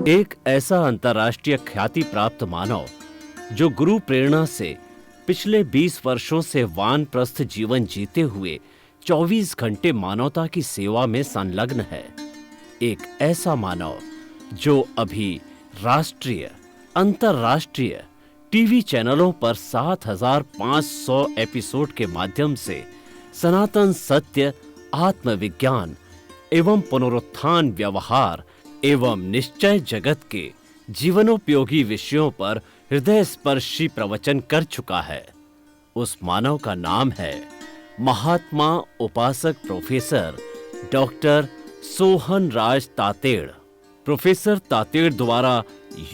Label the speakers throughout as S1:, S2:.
S1: एक ऐसा अंतर्राष्ट्रीय ख्याति प्राप्त मानव जो गुरु प्रेरणा से पिछले 20 वर्षों से वानप्रस्थ जीवन जीते हुए 24 घंटे मानवता की सेवा में संलग्न है। एक ऐसा मानव जो अभी राष्ट्रीय, अंतर्राष्ट्रीय टीवी चैनलों पर 7,500 एपिसोड के माध्यम से सनातन सत्य, आत्मविज्ञान एवं पुनरुत्थान, व्यवहार एवं निश्चय जगत के जीवनोपयोगी विषयों पर हृदय स्पर्शी प्रवचन कर चुका है। उस मानव का नाम है महात्मा उपासक प्रोफेसर डॉक्टर सोहन राज तातेड़। प्रोफेसर तातेड़ द्वारा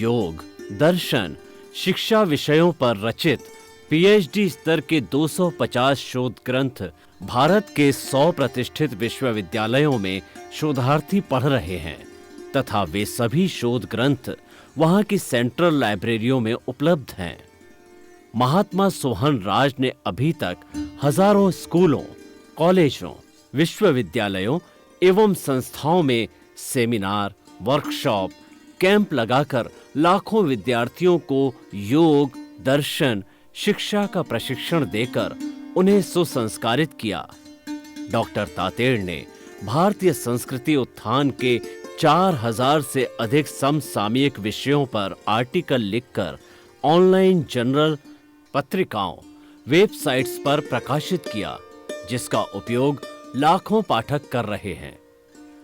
S1: योग, दर्शन, शिक्षा विषयों पर रचित पीएचडी स्तर के 250 शोध ग्रंथ भारत के 100 प्रतिष्ठित विश्वविद्यालयों में शोधार्थी पढ़ रहे हैं तथा वे सभी शोध ग्रंथ वहां की सेंट्रल लाइब्रेरियों में उपलब्ध हैं। महात्मा सोहन राज ने अभी तक हजारों स्कूलों, कॉलेजों, विश्वविद्यालयों एवं संस्थाओं में सेमिनार, वर्कशॉप, कैंप लगाकर लाखों विद्यार्थियों को योग, दर्शन, शिक्षा का प्रशिक्षण देकर उन्हें सुसंस्कारित किया। डॉक्टर तातेड़ ने भारतीय संस्कृति उत्थान के 4,000 से अधिक समसामयिक विषयों पर आर्टिकल लिखकर ऑनलाइन जर्नल, पत्रिकाओं, वेबसाइट्स पर प्रकाशित किया, जिसका उपयोग लाखों पाठक कर रहे हैं।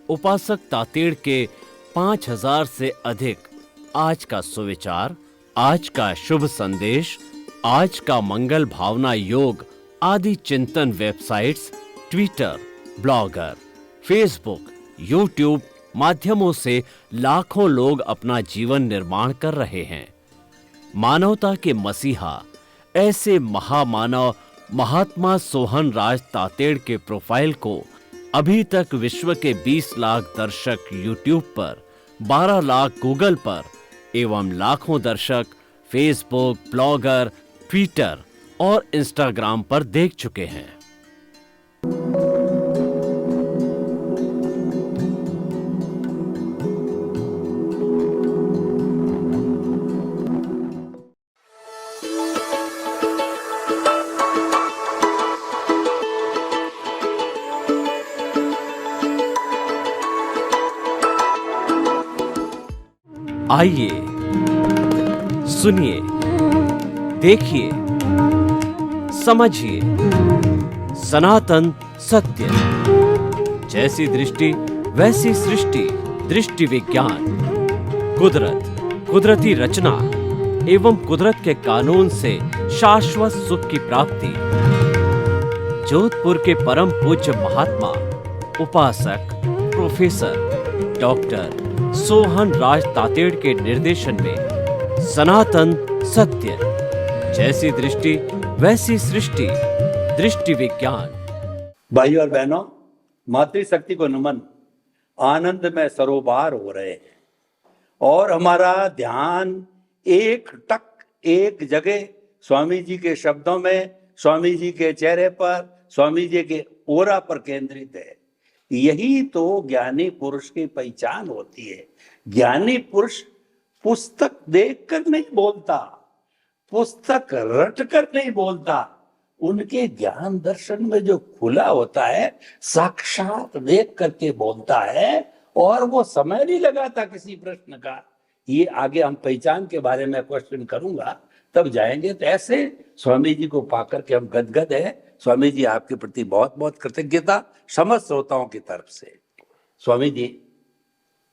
S1: उपासक तातेड़ के 5,000 से अधिक आज का सुविचार, आज का शुभ संदेश, आज का मंगल भावना योग आदि चिंतन websites, Twitter, blogger, Facebook, YouTube माध्यमों से लाखों लोग अपना जीवन निर्माण कर रहे हैं। मानवता के मसीहा ऐसे महामानव महात्मा सोहन राज तातेड़ के प्रोफाइल को अभी तक विश्व के 20 लाख दर्शक यूट्यूब पर, 12 लाख गूगल पर एवं लाखों दर्शक फेसबुक, ब्लॉगर, ट्विटर और इंस्टाग्राम पर देख चुके हैं। आइए, सुनिए, देखिए, समझिए सनातन सत्य। जैसी दृष्टि वैसी सृष्टि, दृष्टि विज्ञान, कुदरत, कुदरती रचना एवं कुदरत के कानून से शाश्वत सुख की प्राप्ति। जोधपुर के परम पूज्य महात्मा उपासक प्रोफेसर डॉक्टर सोहन राज तातेड़ के निर्देशन में सनातन सत्य, जैसी दृष्टि वैसी सृष्टि, दृष्टि विज्ञान।
S2: भाइयों और बहनों, मातृशक्ति को नमन। आनंद में सरोबार हो रहे हैं और हमारा ध्यान एक टक एक जगह स्वामी जी के शब्दों में, स्वामी जी के चेहरे पर, स्वामी जी के ओरा पर केंद्रित है। यही तो ज्ञानी पुरुष की पहचान होती है। ज्ञानी पुरुष पुस्तक देखकर नहीं बोलता, पुस्तक रटकर नहीं बोलता। उनके ज्ञान दर्शन में जो खुला होता है, साक्षात देख करके बोलता है और वो समय नहीं लगाता किसी प्रश्न का। ये आगे हम पहचान के बारे में क्वेश्चन करूंगा, तब जाएंगे। तो ऐसे स्वामी जी को पाकर के हम गदगद है। स्वामी जी, आपके प्रति बहुत बहुत कृतज्ञता समस्त श्रोताओं की तरफ से। स्वामी जी,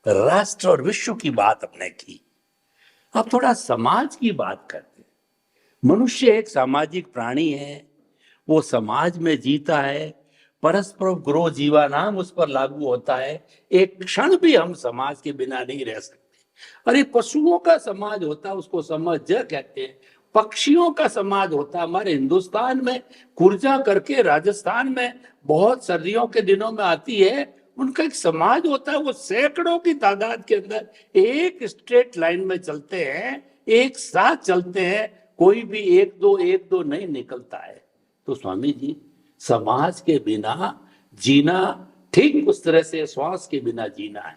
S2: राष्ट्र और विश्व की बात अपने की, अब थोड़ा समाज की बात करते हैं। मनुष्य एक सामाजिक प्राणी है, वो समाज में जीता है। परस्पर ग्रो जीवा नाम उस पर लागू होता है। एक क्षण भी हम समाज के बिना नहीं रह सकते। अरे, पशुओं का समाज होता है, उसको समाज कहते हैं। पक्षियों का समाज होता है। हमारे हिंदुस्तान में कुर्जा करके राजस्थान में बहुत सर्दियों के दिनों में आती है, उनका एक समाज होता है। वो सैकड़ों की तादाद के अंदर एक स्ट्रेट लाइन में चलते हैं, एक साथ चलते हैं, कोई भी एक दो नहीं निकलता है। तो स्वामी जी, समाज के बिना जीना ठीक उस तरह से श्वास के बिना जीना है।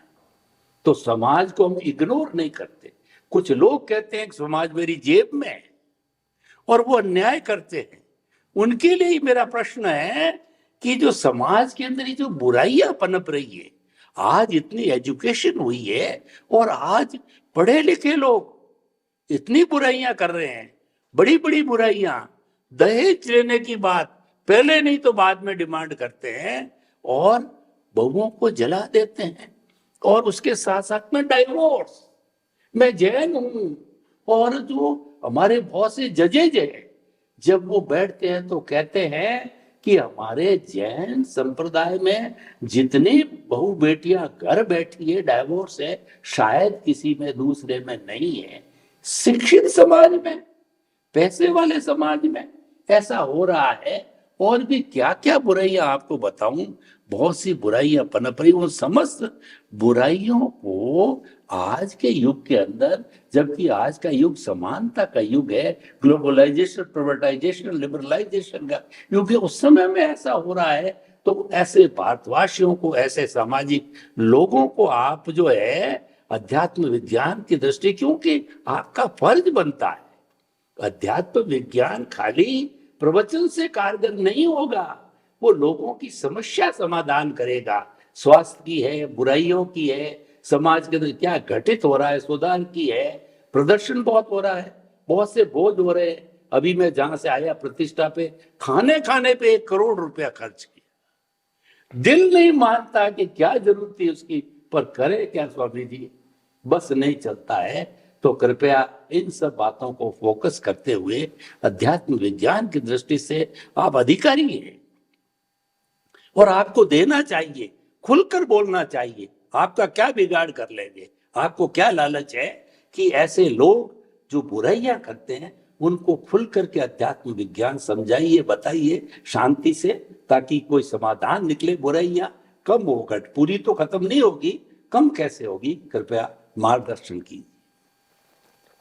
S2: तो समाज को हम इग्नोर नहीं करते। कुछ लोग कहते हैं कि समाज मेरी जेब में है और वो अन्याय करते हैं। उनके लिए ही मेरा प्रश्न है कि जो समाज के अंदर ये जो बुराइयां पनप रही है, आज इतनी एजुकेशन हुई है और आज पढ़े लिखे लोग इतनी बुराइयां कर रहे हैं, बड़ी बड़ी बुराइयां, दहेज लेने की बात पहले नहीं तो बाद में डिमांड करते हैं और बहुओं को जला देते हैं और उसके साथ साथ में डाइवोर्स। मैं जैन हूं और जो हमारे बहुत से जजेज हैं, जब वो बैठते हैं तो कहते हैं कि हमारे जैन संप्रदाय में जितनी बहू बेटियां घर बैठी है डाइवोर्स है, शायद किसी में दूसरे में नहीं है। शिक्षित समाज में, पैसे वाले समाज में ऐसा हो रहा है। और भी क्या क्या बुराइयां आपको बताऊं, बहुत सी बुराइयां पनप रही। उन समस्त बुराइयों को आज के युग के अंदर, जबकि आज का युग समानता का युग है, ग्लोबलाइजेशन, प्राइवेटाइजेशन, लिबरलाइजेशन का युग है, उस समय में ऐसा हो रहा है। तो ऐसे भारतवासियों को, ऐसे सामाजिक लोगों को आप जो है अध्यात्म विज्ञान की दृष्टि, क्योंकि आपका फर्ज बनता है। अध्यात्म विज्ञान खाली प्रवचन से कारगर नहीं होगा, वो लोगों की समस्या समाधान करेगा। स्वास्थ्य की है, बुराइयों की है, समाज के अंदर क्या घटित हो रहा है सुधार की है। प्रदर्शन बहुत हो रहा है, बहुत से बोझ हो रहे हैं। अभी मैं जहां से आया प्रतिष्ठा पे खाने खाने पे 1 करोड़ रुपया खर्च किया। दिल नहीं मानता कि क्या जरूरत थी उसकी, पर करे क्या स्वामी जी, बस नहीं चलता है। तो कृपया इन सब बातों को फोकस करते हुए अध्यात्म विज्ञान की दृष्टि से आप अधिकारी हैं और आपको देना चाहिए, खुलकर बोलना चाहिए। आपका क्या बिगाड़ कर लेंगे, आपको क्या लालच है कि ऐसे लोग जो बुराइयां करते हैं उनको खुल करके अध्यात्म विज्ञान समझाइए, बताइए शांति से, ताकि कोई समाधान निकले। बुराइयां कम हो, घट पूरी तो खत्म नहीं होगी, कम कैसे होगी, कृपया मार्गदर्शन कीजिए।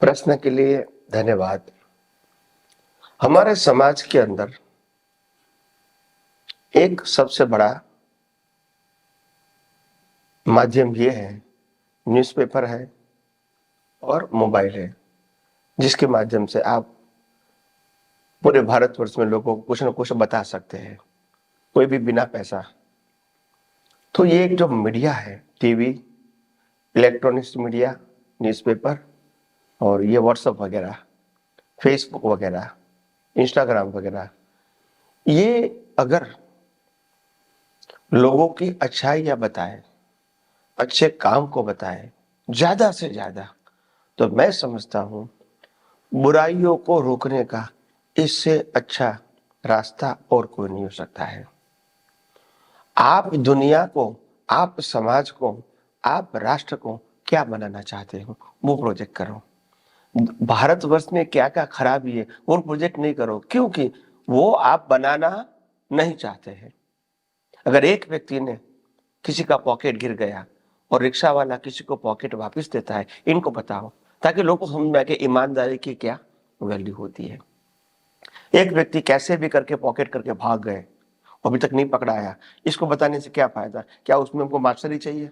S3: प्रश्न के लिए धन्यवाद। हमारे समाज के अंदर एक सबसे बड़ा माध्यम ये है, न्यूज़पेपर है और मोबाइल है, जिसके माध्यम से आप पूरे भारतवर्ष में लोगों को कुछ न कुछ बता सकते हैं, कोई भी बिना पैसा। तो ये एक जो मीडिया है, टीवी, इलेक्ट्रॉनिक्स मीडिया, न्यूज़पेपर और ये व्हाट्सएप वगैरह, फेसबुक वगैरह, इंस्टाग्राम वगैरह, ये अगर लोगों की अच्छाइयाँ बताए, अच्छे काम को बताए ज्यादा से ज्यादा, तो मैं समझता हूं बुराइयों को रोकने का इससे अच्छा रास्ता और कोई नहीं हो सकता है। आप दुनिया को, आप समाज को, आप राष्ट्र को क्या बनाना चाहते हो, वो प्रोजेक्ट करो। भारतवर्ष में क्या क्या खराबी है वो प्रोजेक्ट नहीं करो, क्योंकि वो आप बनाना नहीं चाहते हैं। अगर एक व्यक्ति ने किसी का पॉकेट गिर गया और रिक्शा वाला किसी को पॉकेट वापस देता है, इनको बताओ ताकि लोगों को समझ में आए कि ईमानदारी की क्या वैल्यू होती है। एक व्यक्ति कैसे भी करके पॉकेट करके भाग गए, अभी तक नहीं पकड़ाया, इसको बताने से क्या फायदा? क्या उसमें हमको मास्टरी चाहिए?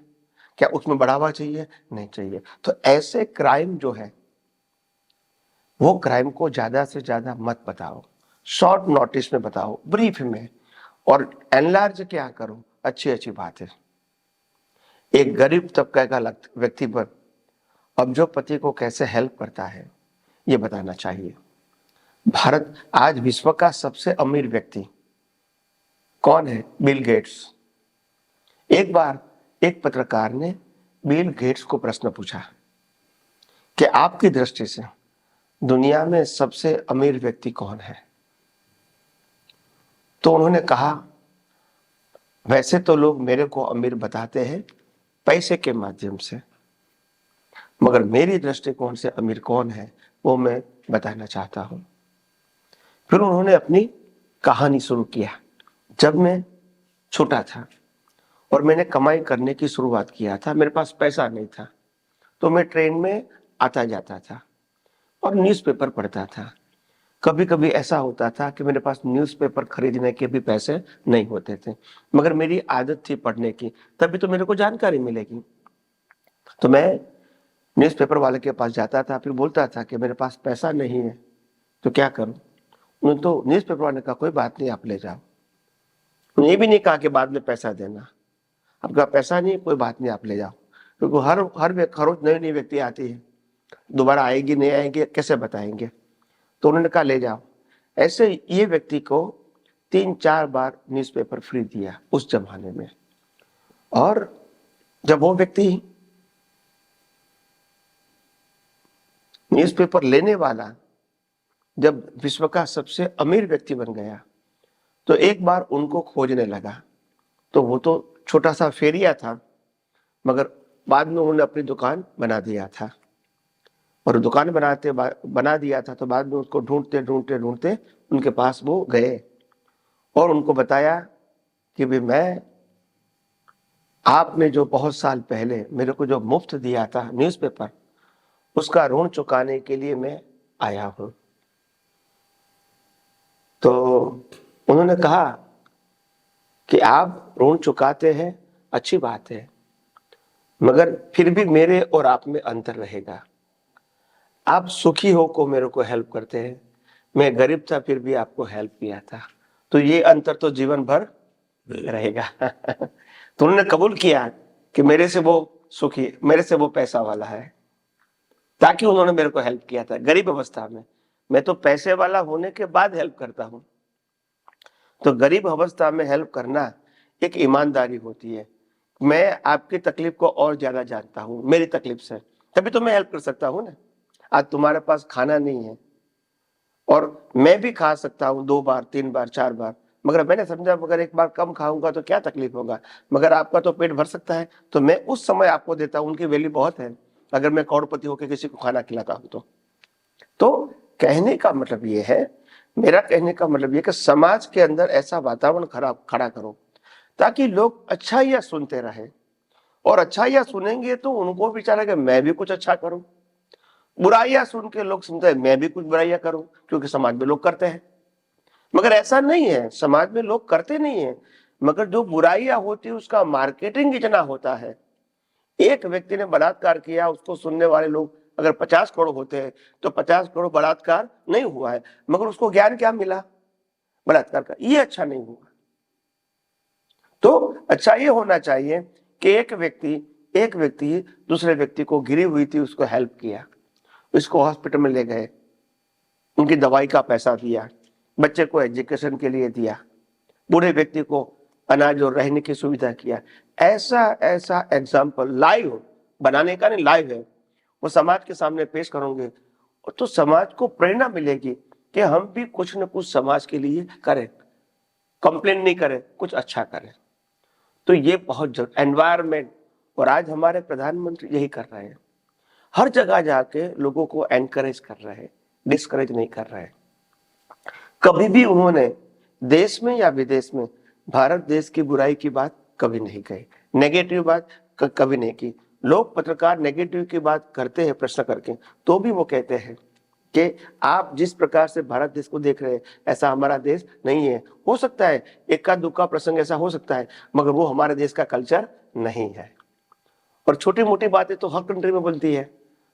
S3: क्या उसमें बढ़ावा चाहिए? नहीं चाहिए। तो ऐसे क्राइम जो है वो क्राइम को ज्यादा से ज्यादा मत बताओ, शॉर्ट नोटिस में बताओ, ब्रीफ में, और एनलार्ज क्या करो, अच्छी अच्छी बात है। एक गरीब तबके का व्यक्ति पर अब्जोपति को कैसे हेल्प करता है ये बताना चाहिए। भारत आज विश्व का सबसे अमीर व्यक्ति कौन है? Bill Gates. एक बार एक पत्रकार ने बिल गेट्स को प्रश्न पूछा कि आपकी दृष्टि से दुनिया में सबसे अमीर व्यक्ति कौन है? तो उन्होंने कहा, वैसे तो लोग मेरे को अमीर बताते हैं पैसे के माध्यम से, मगर मेरी दृष्टिकोण से अमीर कौन है वो मैं बताना चाहता हूं। फिर उन्होंने अपनी कहानी शुरू किया। जब मैं छोटा था और मैंने कमाई करने की शुरुआत किया था, मेरे पास पैसा नहीं था, तो मैं ट्रेन में आता जाता था और न्यूज़पेपर पढ़ता था। कभी कभी ऐसा होता था कि मेरे पास न्यूज़पेपर खरीदने के भी पैसे नहीं होते थे, मगर मेरी आदत थी पढ़ने की, तभी तो मेरे को जानकारी मिलेगी। तो मैं न्यूज़पेपर वाले के पास जाता था, फिर बोलता था कि मेरे पास पैसा नहीं है तो क्या करूं। उन्होंने तो न्यूज़पेपर वाले का कोई बात नहीं, आप ले जाओ। उन्होंने ये भी नहीं कहा कि बाद में पैसा देना, आपका पैसा नहीं, कोई बात नहीं, आप ले जाओ। क्योंकि हर हर रोज नई नई व्यक्ति आती है, दोबारा आएगी नहीं आएगी कैसे बताएंगे। तो उन्होंने कहा ले जाओ। ऐसे ये व्यक्ति को 3-4 बार न्यूज़पेपर फ्री दिया उस जमाने में। और जब वो व्यक्ति न्यूज़पेपर लेने वाला जब विश्व का सबसे अमीर व्यक्ति बन गया, तो एक बार उनको खोजने लगा। तो वो तो छोटा सा फेरिया था, मगर बाद में उन्होंने अपनी दुकान बना दिया था। और दुकान बना दिया था तो बाद में उसको ढूंढते ढूंढते ढूंढते उनके पास वो गए और उनको बताया कि भाई मैं, आपने जो बहुत साल पहले मेरे को जो मुफ्त दिया था न्यूज़पेपर, उसका ऋण चुकाने के लिए मैं आया हूं। तो उन्होंने कहा कि आप ऋण चुकाते हैं, अच्छी बात है, मगर फिर भी मेरे और आप में अंतर रहेगा। आप सुखी हो को मेरे को हेल्प करते हैं, मैं गरीब था फिर भी आपको हेल्प किया था, तो ये अंतर तो जीवन भर रहेगा। तो उन्होंने कबूल किया कि मेरे से वो सुखी, मेरे से वो पैसा वाला है, ताकि उन्होंने मेरे को हेल्प किया था गरीब अवस्था में। मैं तो पैसे वाला होने के बाद हेल्प करता हूं। तो गरीब अवस्था में हेल्प करना एक ईमानदारी होती है। मैं आपकी तकलीफ को और ज्यादा जानता हूं, मेरी तकलीफ से, तभी तो मैं हेल्प कर सकता हूं ना। आज तुम्हारे पास खाना नहीं है और मैं भी खा सकता हूं 2 बार 3 बार 4 बार, मगर मैंने समझा मगर एक बार कम खाऊंगा तो क्या तकलीफ होगा, मगर आपका तो पेट भर सकता है, तो मैं उस समय आपको देता हूं। उनकी वैल्यू बहुत है अगर मैं करोड़पति होकर किसी को खाना खिलाता हूं तो कहने का मतलब ये है, मेरा कहने का मतलब ये कि समाज के अंदर ऐसा वातावरण खड़ा करो ताकि लोग अच्छाइयां सुनते रहे, और अच्छाइयां सुनेंगे तो उनको भी चाह कि मैं भी कुछ अच्छा करूं। बुराइयां सुन के लोग सुनते हैं मैं भी कुछ बुराइयां करूं, क्योंकि समाज में लोग करते हैं। मगर ऐसा नहीं है, समाज में लोग करते नहीं है, मगर जो बुराइयां होती है उसका मार्केटिंग इतना होता है। एक व्यक्ति ने बलात्कार किया, उसको सुनने वाले लोग अगर 50 करोड़ होते हैं तो 50 करोड़ बलात्कार नहीं हुआ है, मगर उसको ज्ञान क्या मिला बलात्कार का, ये अच्छा नहीं हुआ। तो अच्छा ये होना चाहिए कि एक व्यक्ति दूसरे व्यक्ति को गिरी हुई थी, उसको हेल्प किया, उसको हॉस्पिटल में ले गए, उनकी दवाई का पैसा दिया, बच्चे को एजुकेशन के लिए दिया, बूढ़े व्यक्ति को अनाज और रहने की सुविधा किया। ऐसा ऐसा एग्जाम्पल लाइव बनाने का नहीं, लाइव है वो समाज के सामने पेश करोगे तो समाज को प्रेरणा मिलेगी कि हम भी कुछ न कुछ समाज के लिए करें, कंप्लेन नहीं करें, कुछ अच्छा करें। तो ये बहुत जरूरी एनवायरमेंट, और आज हमारे प्रधानमंत्री यही कर रहे हैं, हर जगह जाके लोगों को एनकरेज कर रहे हैं, डिस्करेज नहीं कर रहे हैं। कभी भी उन्होंने देश में या विदेश में भारत देश की बुराई की बात कभी नहीं कही, नेगेटिव बात कभी नहीं की। लोग पत्रकार नेगेटिव की बात करते हैं प्रश्न करके, तो भी वो कहते हैं कि आप जिस प्रकार से भारत देश को देख रहे हैं ऐसा हमारा देश नहीं है। हो सकता है इक्का दुक्का प्रसंग ऐसा हो सकता है, मगर वो हमारे देश का कल्चर नहीं है। और छोटी मोटी बातें तो हर कंट्री में बनती है,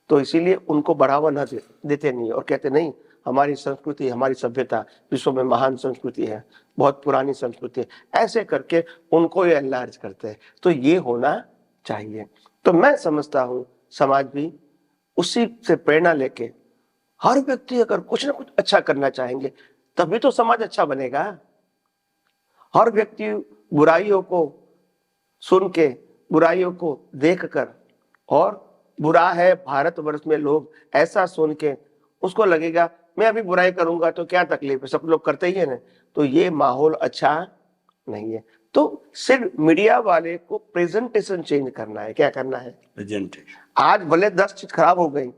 S3: तो इसीलिए उनको बढ़ावा न देते नहीं, और कहते नहीं हमारी संस्कृति, हमारी सभ्यता विश्व में महान संस्कृति है, बहुत पुरानी संस्कृति है, ऐसे करके उनको ये एनलार्ज करते हैं। तो ये होना चाहिए। तो मैं समझता हूं समाज भी उसी से प्रेरणा लेके, हर व्यक्ति अगर कुछ ना कुछ अच्छा करना चाहेंगे तभी तो समाज अच्छा बनेगा। हर व्यक्ति बुराइयों को सुन के, बुराइयों को देखकर, और बुरा है भारतवर्ष में लोग ऐसा सुन के उसको लगेगा मैं अभी बुराई करूंगा तो क्या तकलीफ है, सब लोग करते ही है ना, तो ये माहौल अच्छा नहीं है। तो सिर्फ मीडिया वाले को प्रेजेंटेशन चेंज करना है। क्या करना है?
S2: प्रेजेंटेशन।
S3: आज भले 10 चीज खराब हो गई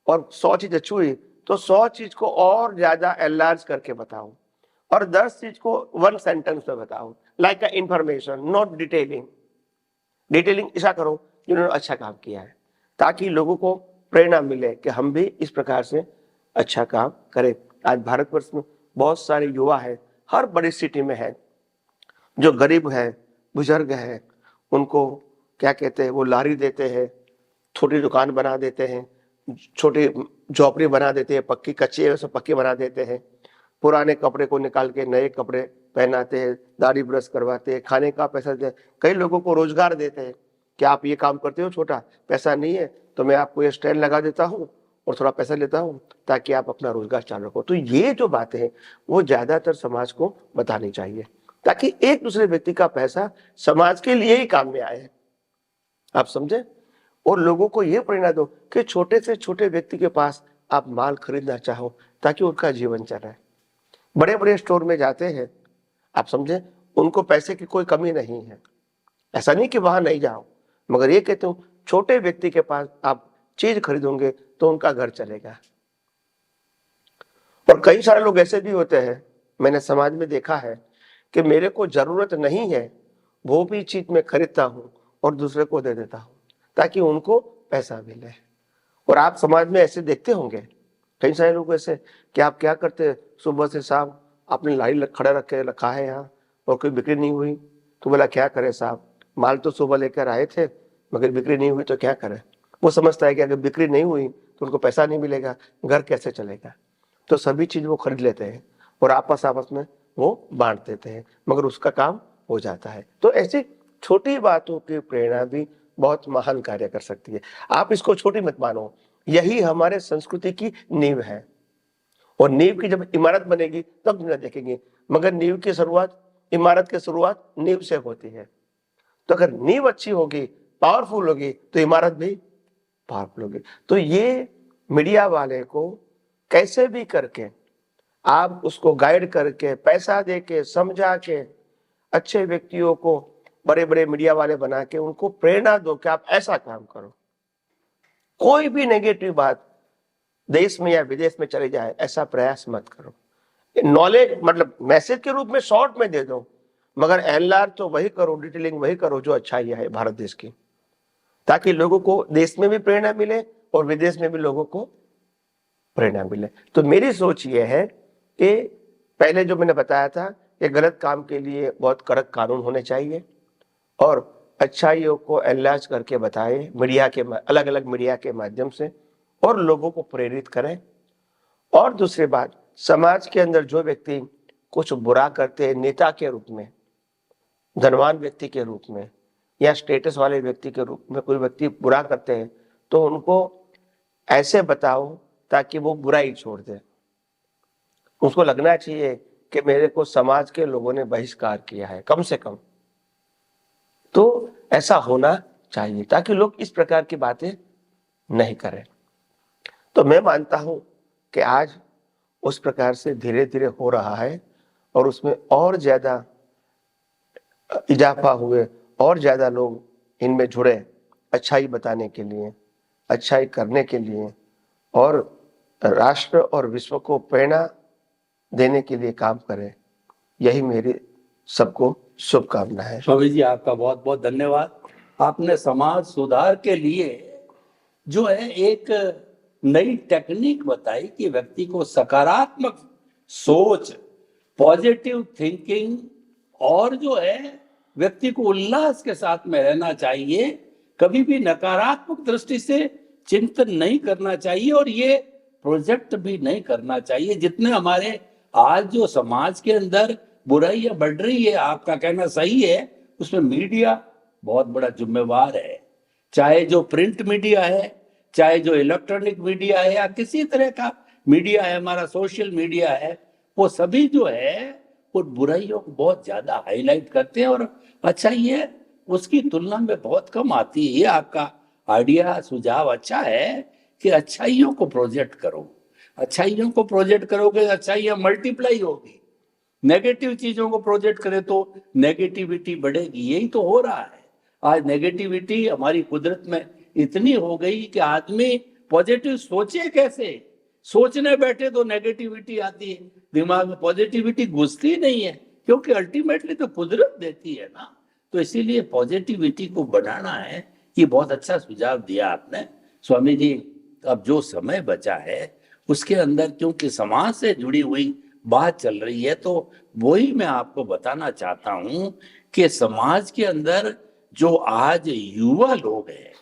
S3: और 100 चीज अच्छी हुई, तो 100 चीज को और ज्यादा एनलार्ज करके बताओ, और 10 चीज को 1 सेंटेंस में बताओ, like information, not detailing. Detailing ऐसा करो जिन्होंने अच्छा काम किया है, ताकि लोगों को प्रेरणा मिले कि हम भी इस प्रकार से अच्छा काम करें। आज भारतवर्ष में बहुत सारे युवा है, हर बड़ी सिटी में है, जो गरीब है, बुजुर्ग है, उनको क्या कहते हैं, वो लारी देते हैं, छोटी दुकान बना देते हैं, छोटी झोपड़ी बना देते हैं, पक्की कच्ची है उसे पक्की बना देते हैं, पुराने कपड़े को निकाल के नए कपड़े पहनाते हैं, दाढ़ी ब्रश करवाते हैं, खाने का पैसा देते हैं, कई लोगों को रोजगार देते हैं कि आप ये काम करते हो, छोटा पैसा नहीं है तो मैं आपको ये स्टैंड लगा देता हूँ और थोड़ा पैसा लेता हूँ ताकि आप अपना रोजगार चालू रखो। तो ये जो बातें हैं वो ज्यादातर समाज को बतानी चाहिए ताकि एक दूसरे व्यक्ति का पैसा समाज के लिए ही काम में आए, आप समझे। और लोगों को ये प्रेरणा दो कि छोटे से छोटे व्यक्ति के पास आप माल खरीदना चाहो ताकि उनका जीवन चले। बड़े बड़े स्टोर में जाते हैं, आप समझे, उनको पैसे की कोई कमी नहीं है, ऐसा नहीं कि वहां नहीं जाओ, मगर ये कहते हूँ छोटे व्यक्ति के पास आप चीज खरीदोगे तो उनका घर चलेगा। और कई सारे लोग ऐसे भी होते हैं, मैंने समाज में देखा है कि मेरे को जरूरत नहीं है वो भी चीज मैं खरीदता हूँ और दूसरे को दे देता हूँ ताकि उनको पैसा मिले। और आप समाज में ऐसे देखते होंगे कई सारे लोग ऐसे कि आप क्या करते हैं, सुबह से शाम आपने लारी खड़ा रखा है यहाँ और कोई बिक्री नहीं हुई तो बोला क्या करे साहब, माल तो सुबह लेकर आए थे मगर बिक्री नहीं हुई तो क्या करे। वो समझता है कि अगर बिक्री नहीं हुई तो उनको पैसा नहीं मिलेगा, घर कैसे चलेगा। तो सभी चीज वो खरीद लेते हैं और आपस में वो बांट देते हैं, मगर उसका काम हो जाता है। तो ऐसी छोटी बातों की प्रेरणा भी बहुत महान कार्य कर सकती है। आप इसको छोटी मत मानो, यही हमारे संस्कृति की नींव है। और नींव की जब इमारत बनेगी तब दुनिया देखेंगे, मगर नींव की शुरुआत, इमारत की शुरुआत नींव से होती है। तो अगर नींव अच्छी होगी, पावरफुल होगी, तो इमारत भी पावरफुल होगी। तो ये मीडिया वाले को कैसे भी करके आप उसको गाइड करके, पैसा दे के, समझा के, अच्छे व्यक्तियों को बड़े बड़े मीडिया वाले बना के उनको प्रेरणा दो कि आप ऐसा काम करो। कोई भी नेगेटिव बात देश में या विदेश में चली जाए ऐसा प्रयास मत करो। नॉलेज मतलब मैसेज के रूप में शॉर्ट में दे दो, मगर एनलार्ज तो वही करो, डिटेलिंग वही करो जो अच्छाई है भारत देश की, ताकि लोगों को देश में भी प्रेरणा मिले और विदेश में भी लोगों को प्रेरणा मिले। तो मेरी सोच ये है कि पहले जो मैंने बताया था कि गलत काम के लिए बहुत कड़क कानून होने चाहिए और अच्छाइयों को एनलार्ज करके बताए मीडिया के अलग अलग मीडिया के माध्यम से और लोगों को प्रेरित करें। और दूसरी बात, समाज के अंदर जो व्यक्ति कुछ बुरा करते हैं, नेता के रूप में, धनवान व्यक्ति के रूप में या स्टेटस वाले व्यक्ति के रूप में कोई व्यक्ति बुरा करते हैं तो उनको ऐसे बताओ ताकि वो बुराई छोड़ दे। उसको लगना चाहिए कि मेरे को समाज के लोगों ने बहिष्कार किया है, कम से कम तो ऐसा होना चाहिए ताकि लोग इस प्रकार की बातें नहीं करें। तो मैं मानता हूं कि आज उस प्रकार से धीरे धीरे हो रहा है और उसमें और ज्यादा इजाफा हुए और ज्यादा लोग इनमें जुड़े, अच्छाई बताने के लिए, अच्छाई करने के लिए और राष्ट्र और विश्व को प्रेरणा देने के लिए काम करें। यही मेरी सबको शुभकामना है।
S2: स्वामी जी आपका बहुत बहुत धन्यवाद। आपने समाज सुधार के लिए जो है एक नई टेक्निक बताई कि व्यक्ति को सकारात्मक सोच, पॉजिटिव थिंकिंग और जो है व्यक्ति को उल्लास के साथ में रहना चाहिए, कभी भी नकारात्मक दृष्टि से चिंतन नहीं करना चाहिए और ये प्रोजेक्ट भी नहीं करना चाहिए। जितने हमारे आज जो समाज के अंदर बुराइयां बढ़ रही है, आपका कहना सही है, उसमें मीडिया बहुत बड़ा जिम्मेवार है। चाहे जो प्रिंट मीडिया है, चाहे जो इलेक्ट्रॉनिक मीडिया है या किसी तरह का मीडिया है, हमारा सोशल मीडिया है, वो सभी जो है वो बुराइयों को बहुत ज्यादा हाईलाइट करते हैं और अच्छाई है उसकी तुलना में बहुत कम आती है। ये आपका आइडिया, सुझाव अच्छा है कि अच्छाइयों को प्रोजेक्ट करो। अच्छाइयों को प्रोजेक्ट करोगे, अच्छाइयां मल्टीप्लाई होगी। नेगेटिव चीजों को प्रोजेक्ट करें तो नेगेटिविटी बढ़ेगी। यही तो हो रहा है आज। नेगेटिविटी हमारी कुदरत में इतनी हो गई कि आदमी पॉजिटिव सोचे कैसे, सोचने बैठे तो नेगेटिविटी आती है दिमाग में, पॉजिटिविटी घुसती नहीं है, क्योंकि अल्टीमेटली तो कुदरत देती है ना। तो इसीलिए पॉजिटिविटी को बढ़ाना है। ये बहुत अच्छा सुझाव दिया आपने स्वामी जी। अब जो समय बचा है उसके अंदर क्योंकि समाज से जुड़ी हुई बात चल रही है तो वही मैं आपको बताना चाहता हूं कि समाज के अंदर जो आज युवा लोग हैं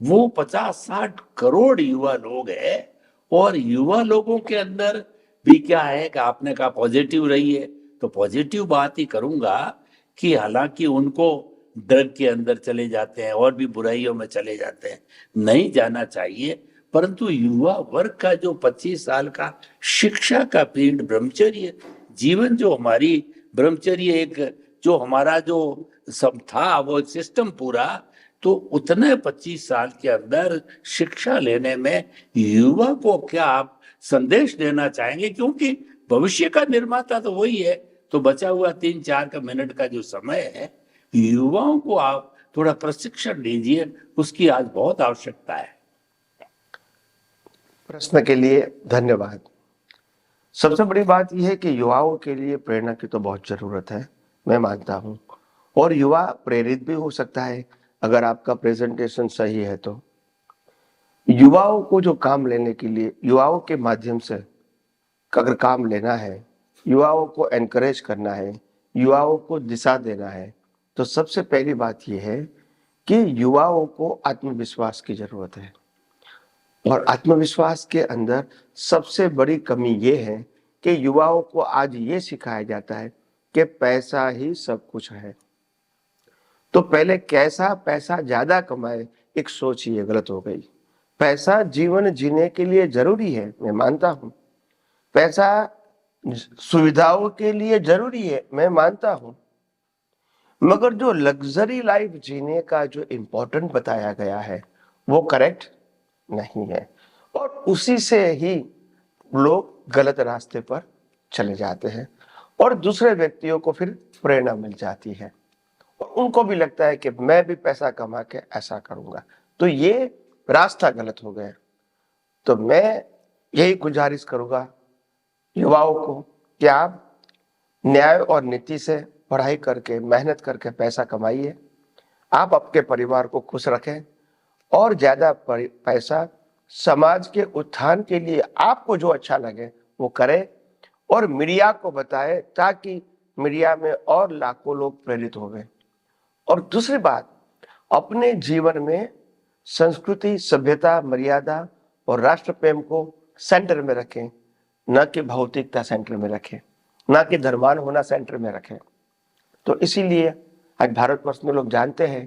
S2: वो 50-60 करोड़ युवा लोग हैं, और युवा लोगों के अंदर भी क्या है कि आपने कहा पॉजिटिव रही है, तो पॉजिटिव बात ही करूंगा कि हालांकि उनको ड्रग के अंदर चले जाते हैं और भी बुराइयों में चले जाते हैं, नहीं जाना चाहिए, परंतु युवा वर्ग का जो 25 साल का शिक्षा का पीरियड, ब्रह्मचर्य जीवन, जो हमारी ब्रह्मचर्य एक जो हमारा जो सब था वो सिस्टम पूरा, तो उतने 25 साल के अंदर शिक्षा लेने में युवा को क्या आप संदेश देना चाहेंगे, क्योंकि भविष्य का निर्माता तो वही है। तो बचा हुआ 3-4 का मिनट का जो समय है, युवाओं को आप थोड़ा प्रशिक्षण दीजिए, उसकी आज बहुत आवश्यकता है।
S3: प्रश्न के लिए धन्यवाद। सबसे बड़ी बात यह है कि युवाओं के लिए प्रेरणा की तो बहुत जरूरत है, मैं मानता हूँ। और युवा प्रेरित भी हो सकता है अगर आपका प्रेजेंटेशन सही है तो। युवाओं को जो काम लेने के लिए, युवाओं के माध्यम से अगर काम लेना है, युवाओं को एनकरेज करना है, युवाओं को दिशा देना है, तो सबसे पहली बात यह है कि युवाओं को आत्मविश्वास की जरूरत है। और आत्मविश्वास के अंदर सबसे बड़ी कमी ये है कि युवाओं को आज ये सिखाया जाता है कि पैसा ही सब कुछ है। तो पहले कैसा पैसा ज्यादा कमाए, एक सोच ये गलत हो गई। पैसा जीवन जीने के लिए जरूरी है, मैं मानता हूं। पैसा सुविधाओं के लिए जरूरी है, मैं मानता हूं। मगर जो लग्जरी लाइफ जीने का जो इंपॉर्टेंट बताया गया है वो करेक्ट नहीं है, और उसी से ही लोग गलत रास्ते पर चले जाते हैं और दूसरे व्यक्तियों को फिर प्रेरणा मिल जाती है और उनको भी लगता है कि मैं भी पैसा कमा के ऐसा करूंगा, तो ये रास्ता गलत हो गया। तो मैं यही गुजारिश करूंगा युवाओं को कि आप न्याय और नीति से पढ़ाई करके, मेहनत करके पैसा कमाइए, आप अपने परिवार को खुश रखें और ज्यादा पैसा समाज के उत्थान के लिए आपको जो अच्छा लगे वो करें और मीडिया को बताएं ताकि मीडिया में और लाखों लोग प्रेरित होंगे। और दूसरी बात, अपने जीवन में संस्कृति, सभ्यता, मर्यादा और राष्ट्र प्रेम को सेंटर में रखें, न कि भौतिकता सेंटर में रखें, न कि धर्मान होना सेंटर में रखें। तो इसीलिए आज भारतवर्ष में लोग जानते हैं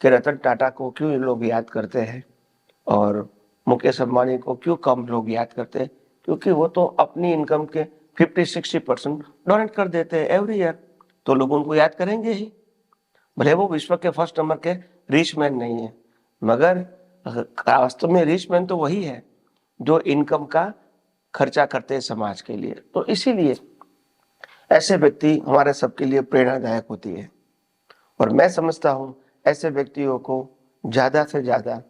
S3: कि रतन टाटा को क्यों लोग याद करते हैं और मुकेश अंबानी को क्यों कम लोग याद करते हैं, क्योंकि वो तो अपनी इनकम के 50-60% डोनेट कर देते हैं एवरी ईयर, तो लोग उनको याद करेंगे ही। भले वो विश्व के फर्स्ट नंबर के रिच मैन नहीं है, मगर वास्तव में रिच मैन तो वही है जो इनकम का खर्चा करते हैं समाज के लिए। तो इसीलिए ऐसे व्यक्ति हमारे सबके लिए प्रेरणादायक होती है और मैं समझता हूँ ऐसे व्यक्तियों को ज्यादा से ज्यादा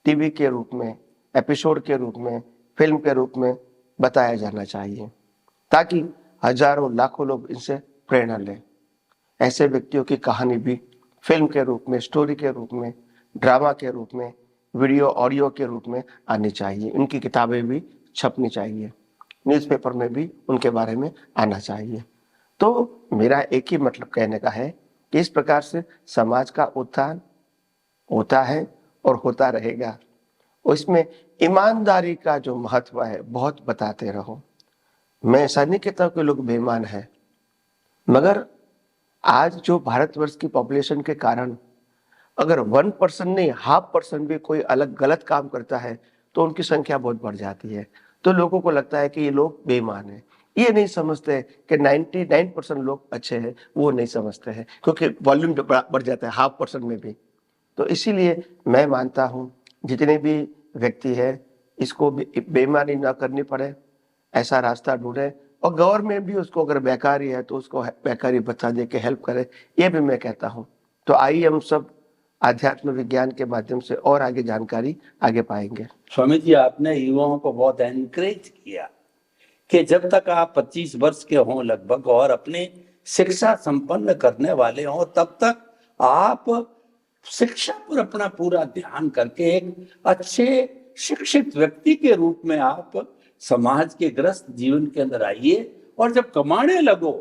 S3: टीवी के रूप में, एपिसोड के रूप में, फिल्म के रूप में बताया जाना चाहिए ताकि हजारों लाखों लोग इनसे प्रेरणा लें। ऐसे व्यक्तियों की कहानी भी फिल्म के रूप में, स्टोरी के रूप में, ड्रामा के रूप में, वीडियो ऑडियो के रूप में आनी चाहिए। उनकी किताबें भी छपनी चाहिए, न्यूज़पेपर में भी उनके बारे में आना चाहिए। तो मेरा एक ही मतलब कहने का है कि इस प्रकार से समाज का उत्थान होता है और होता रहेगा। और इसमें ईमानदारी का जो महत्व है बहुत बताते रहो। मैं ऐसा नहीं कहता कि लोग बेईमान हैं, मगर आज जो भारतवर्ष की पॉपुलेशन के कारण अगर 1% नहीं 0.5% भी कोई अलग गलत काम करता है तो उनकी संख्या बहुत बढ़ जाती है। तो लोगों को लगता है कि ये लोग बेईमान हैं। ये नहीं समझते कि 99% लोग अच्छे हैं, वो नहीं समझते हैं क्योंकि वॉल्यूम बढ़ जाता है 0.5% में भी। तो इसीलिए मैं मानता हूँ जितने भी व्यक्ति है इसको बेईमानी ना करनी पड़े, ऐसा रास्ता ढूंढे और गवर्नमेंट भी उसको अगर बेकारी है तो उसको बेकारी बता दे के हेल्प करे, ये भी मैं कहता हूँ। तो आइए हम सब आध्यात्म विज्ञान के माध्यम से और आगे जानकारी आगे पाएंगे।
S2: स्वामी जी, आपने युवाओं को बहुत एनकरेज किया कि जब तक आप 25 वर्ष के हों लगभग और अपनी शिक्षा संपन्न करने वाले हों तब तक आप शिक्षा पर अपना पूरा ध्यान करके एक अच्छे शिक्षित व्यक्ति के रूप में आप समाज के ग्रस्त जीवन के अंदर आइए। और जब कमाने लगो,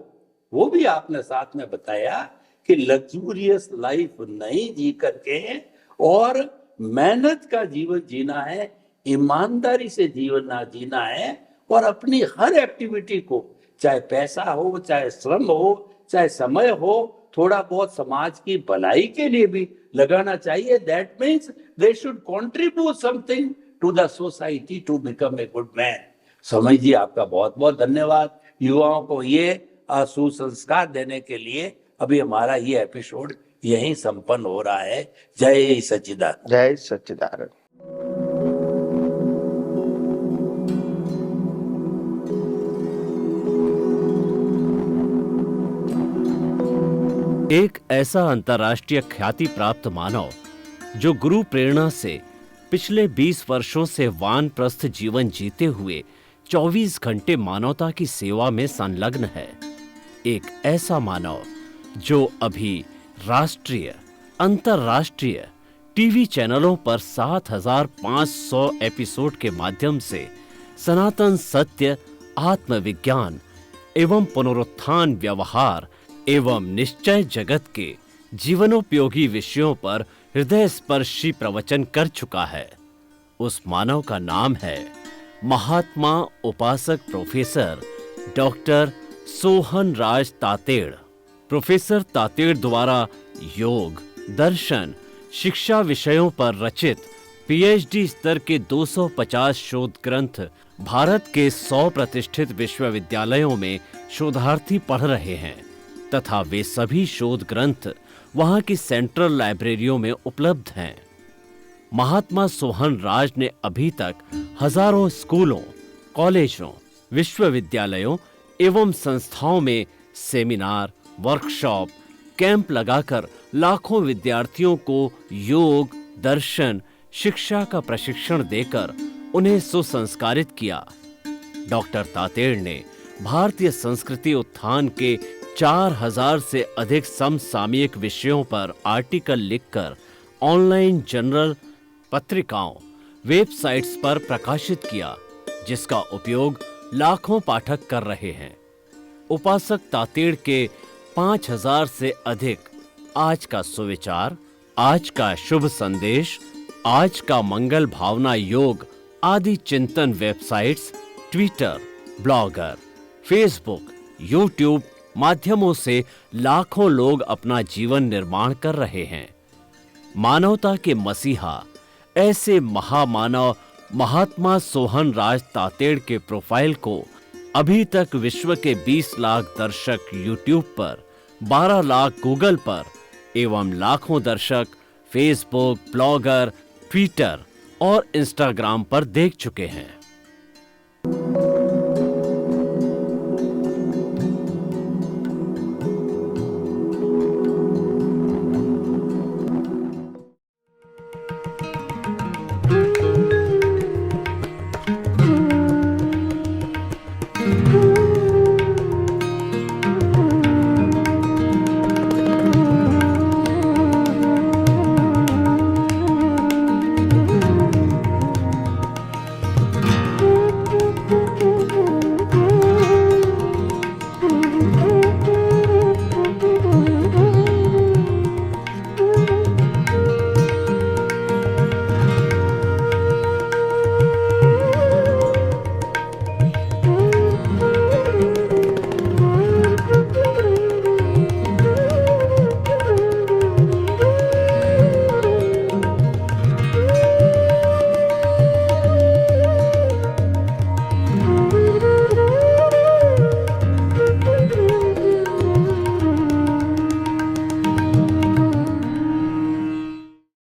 S2: वो भी आपने साथ में बताया कि लग्जूरियस लाइफ नहीं जी करके और मेहनत का जीवन जीना है, ईमानदारी से जीवन ना जीना है, और अपनी हर एक्टिविटी को, चाहे पैसा हो, चाहे श्रम हो, चाहे समय हो, थोड़ा बहुत समाज की भलाई के लिए भी लगाना चाहिए। That means they should contribute something to the society to become a good man. Samay ji, आपका बहुत बहुत धन्यवाद युवाओं को ये सुसंस्कार देने के लिए। अभी हमारा ये एपिसोड यहीं संपन्न हो रहा है। जय सच्चिदानंद।
S3: जय सच्चिदानंद।
S1: एक ऐसा अंतर्राष्ट्रीय ख्याति प्राप्त मानव जो गुरु प्रेरणा से पिछले 20 वर्षों से वानप्रस्थ जीवन जीते हुए 24 घंटे मानवता की सेवा में संलग्न है। एक ऐसा मानव जो अभी राष्ट्रीय, अंतर्राष्ट्रीय टीवी चैनलों पर 7,500 एपिसोड के माध्यम से सनातन सत्य, आत्मविज्ञान एवं पुनरुत्थान, व्यवहार एवं निश्चय जगत के जीवनोपयोगी विषयों पर हृदय स्पर्शी प्रवचन कर चुका है। उस मानव का नाम है महात्मा उपासक प्रोफेसर डॉक्टर सोहन राज तातेड़। प्रोफेसर तातेड़ द्वारा योग, दर्शन, शिक्षा विषयों पर रचित पीएचडी स्तर के 250 शोध ग्रंथ भारत के 100 प्रतिष्ठित विश्वविद्यालयों में शोधार्थी पढ़ रहे हैं तथा वे सभी शोध ग्रंथ वहां की सेंट्रल लाइब्रेरियों में उपलब्ध हैं। महात्मा सोहन राज ने अभी तक हजारों स्कूलों, कॉलेजों, विश्वविद्यालयों एवं संस्थाओं में सेमिनार, वर्कशॉप, कैंप लगाकर लाखों विद्यार्थियों को योग, दर्शन, शिक्षा का प्रशिक्षण देकर उन्हें सुसंस्कारित किया। डॉक्टर तातेड़ ने भारतीय संस्कृति उत्थान के 4000 से अधिक समसामयिक विषयों पर आर्टिकल लिखकर ऑनलाइन जर्नल, पत्रिकाओं, वेबसाइट्स पर प्रकाशित किया, जिसका उपयोग लाखों पाठक कर रहे हैं। उपासक तातेड़ के 5000 से अधिक आज का सुविचार, आज का शुभ संदेश, आज का मंगल भावना योग आदि चिंतन websites, Twitter, blogger, Facebook, YouTube माध्यमों से लाखों लोग अपना जीवन निर्माण कर रहे हैं। मानवता के मसीहा ऐसे महामानव महात्मा सोहन राज तातेड़ के प्रोफाइल को अभी तक विश्व के 20 लाख दर्शक यूट्यूब पर, 12 लाख गूगल पर एवं लाखों दर्शक फेसबुक, ब्लॉगर, ट्विटर और इंस्टाग्राम पर देख चुके हैं।